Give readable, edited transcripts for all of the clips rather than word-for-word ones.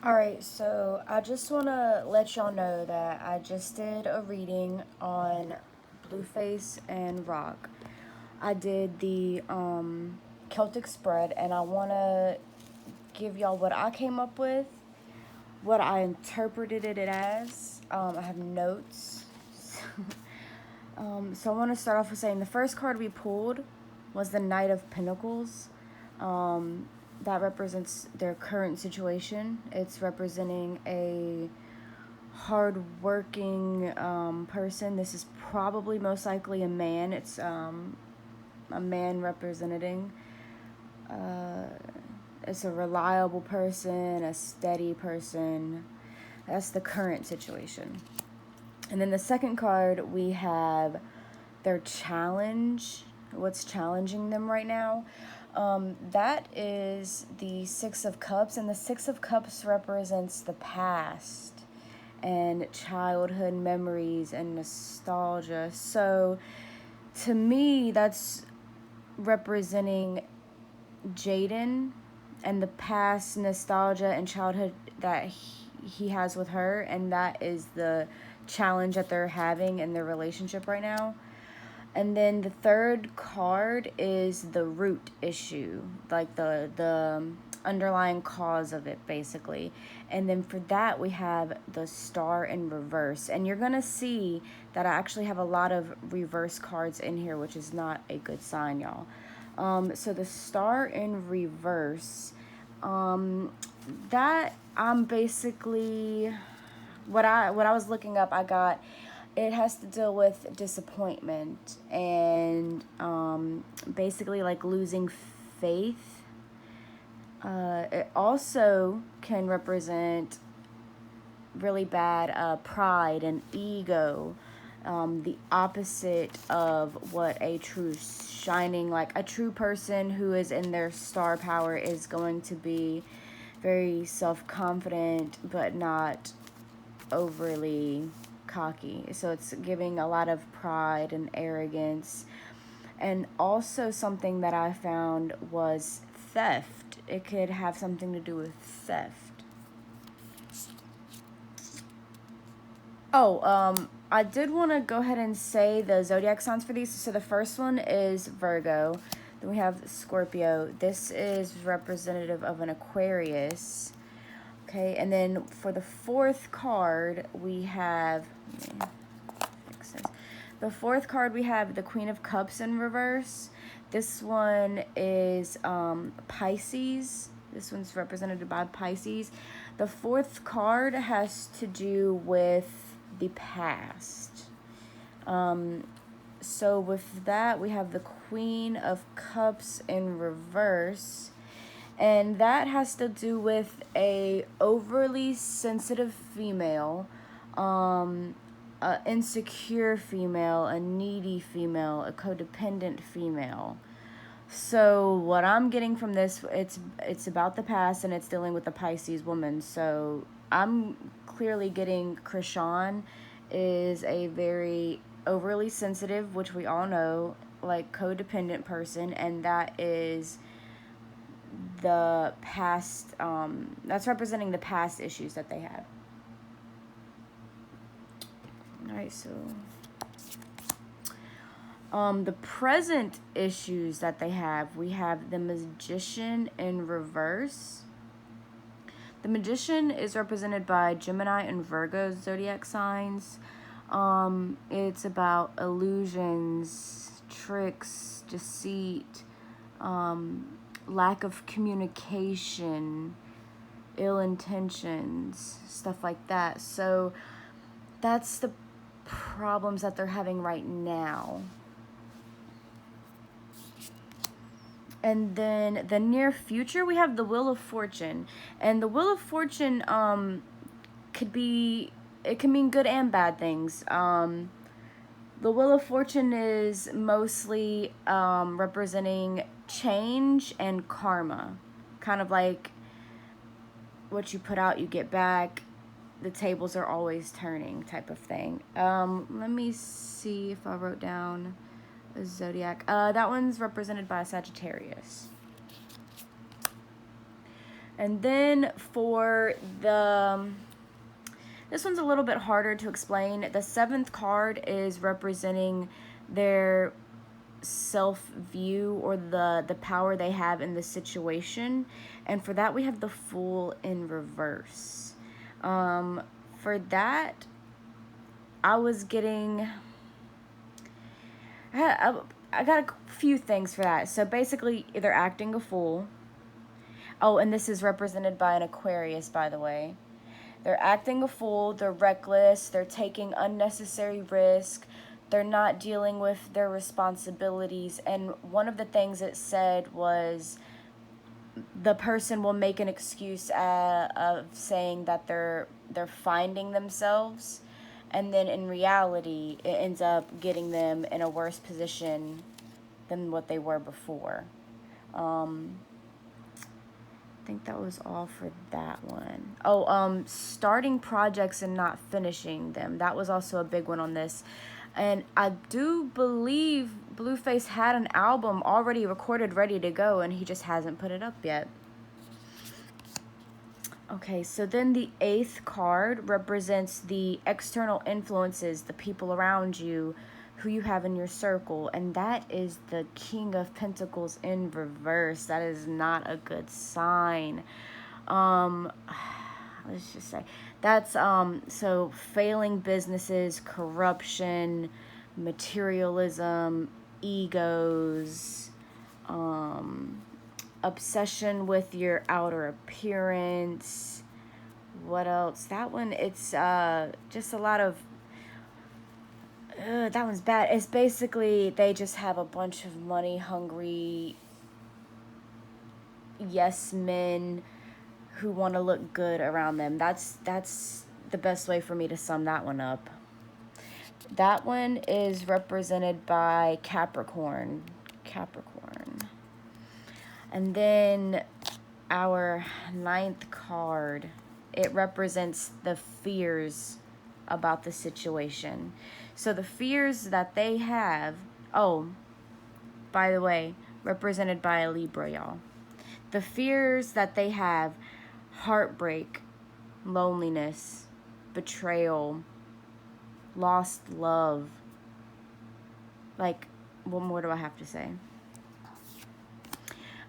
Alright, so I just want to let y'all know that I just did a reading on Blueface and Rock. I did the Celtic spread, and I want to give y'all what I came up with, what I interpreted it as. I have notes. So I want to start off with saying the first card we pulled was the Knight of Pentacles. That represents their current situation. It's representing a hard-working person. This is probably most likely a man. It's a man representing. It's a reliable person, a steady person. That's the current situation. And then the second card, we have their challenge, what's challenging them right now. That is the Six of Cups, and the Six of Cups represents the past and childhood memories and nostalgia. So to me, that's representing Jaden and the past nostalgia and childhood that he has with her, and that is the challenge that they're having in their relationship right now. And then the third card is the root issue, like the underlying cause of it, basically. And then for that, we have the Star in reverse. And you're going to see that I actually have a lot of reverse cards in here, which is not a good sign, y'all. So the Star in reverse, that I'm basically, what I was looking up, I got, it has to deal with disappointment and basically like losing faith. It also can represent really bad pride and ego, the opposite of what a true shining, like a true person who is in their star power is going to be very self-confident but not overly cocky. So it's giving a lot of pride and arrogance. And also something that I found was theft. It could have something to do with theft. Oh, I did want to go ahead and say the zodiac signs for these. So the first one is Virgo. Then we have Scorpio. This is representative of an Aquarius. Okay, and then for the fourth card, we have, the fourth card, we have the Queen of Cups in reverse. This one is Pisces. This one's represented by Pisces. The fourth card has to do with the past. So with that, we have the Queen of Cups in reverse. And that has to do with a overly sensitive female, a insecure female, a needy female, a codependent female. So what I'm getting from this, it's about the past and it's dealing with the Pisces woman. So I'm clearly getting Chrisean is a very overly sensitive, which we all know, like codependent person, and that is the past, that's representing the past issues that they have. All right, so the present issues that they have, we have the Magician in reverse. The Magician is represented by Gemini and Virgo zodiac signs. It's about illusions, tricks, deceit, lack of communication, ill intentions, stuff like that. So that's the problems that they're having right now. And then the near future, we have the Wheel of Fortune. And the Wheel of Fortune could be, it can mean good and bad things. The Wheel of Fortune is mostly representing change and karma. Kind of like what you put out, you get back. The tables are always turning type of thing. Let me see if I wrote down a zodiac. That one's represented by Sagittarius. And then for the, this one's a little bit harder to explain. The 7th card is representing their self-view, or the power they have in the situation. And for that, we have the Fool in reverse. For that, I was getting... I got a few things for that. So basically, they're acting a fool. Oh, and this is represented by an Aquarius, by the way. They're acting a fool, they're reckless, they're taking unnecessary risk, they're not dealing with their responsibilities. And one of the things it said was the person will make an excuse of saying that they're finding themselves, and then in reality it ends up getting them in a worse position than what they were before. I think that was all for that one. Oh, starting projects and not finishing them. That was also a big one on this. And I do believe Blueface had an album already recorded, ready to go, and he just hasn't put it up yet. Okay, so then the 8th card represents the external influences, the people around you, who you have in your circle, and that is the King of Pentacles in reverse. That is not a good sign. Let's just say that's so failing businesses, corruption, materialism, egos, obsession with your outer appearance. What else? That one, it's just a lot of that one's bad. It's basically they just have a bunch of money hungry yes men who want to look good around them. That's the best way for me to sum that one up. That one is represented by Capricorn. And then our 9th card, it represents the fears about the situation. So the fears that they have, oh, by the way, represented by a Libra, y'all. The fears that they have: heartbreak, loneliness, betrayal, lost love. Like, what more do I have to say?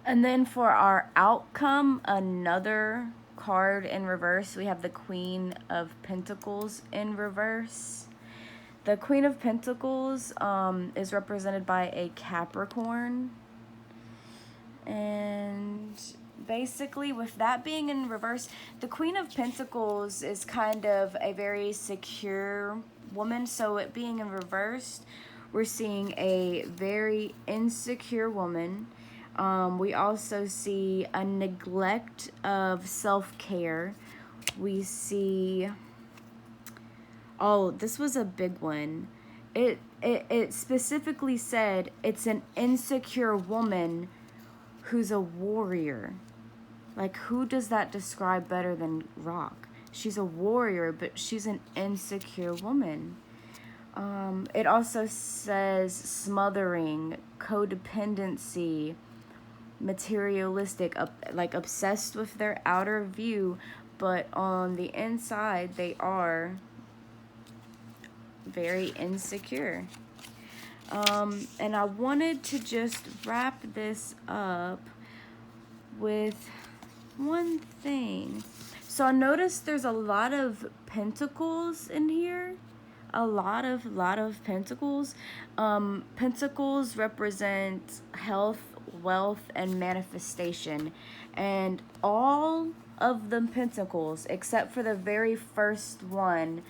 And then for our outcome, another card in reverse, we have the Queen of Pentacles in reverse. The Queen of Pentacles is represented by a Capricorn. And basically, with that being in reverse, the Queen of Pentacles is kind of a very secure woman. So it being in reverse, we're seeing a very insecure woman. We also see a neglect of self-care. We see... Oh, this was a big one. It specifically said it's an insecure woman who's a warrior. Like, who does that describe better than Rock? She's a warrior, but she's an insecure woman. It also says smothering, codependency, materialistic, like obsessed with their outer view, but on the inside they are very insecure. And I wanted to just wrap this up with one thing. So I noticed there's a lot of pentacles in here. A lot of pentacles. Pentacles represent health, wealth, and manifestation. And all of the pentacles, except for the very first one,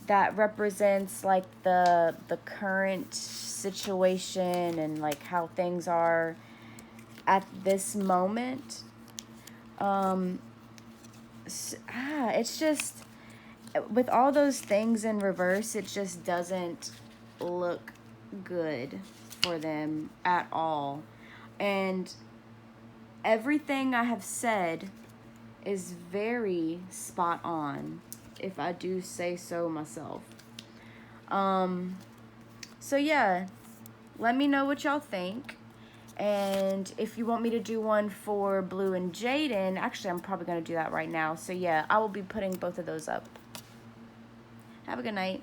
that represents like the current situation and like how things are at this moment. It's just, with all those things in reverse, it just doesn't look good for them at all. And everything I have said is very spot on, if I do say so myself. So yeah, let me know what y'all think. And if you want me to do one for Blue and Jaden, actually, I'm probably going to do that right now. So, yeah, I will be putting both of those up. Have a good night.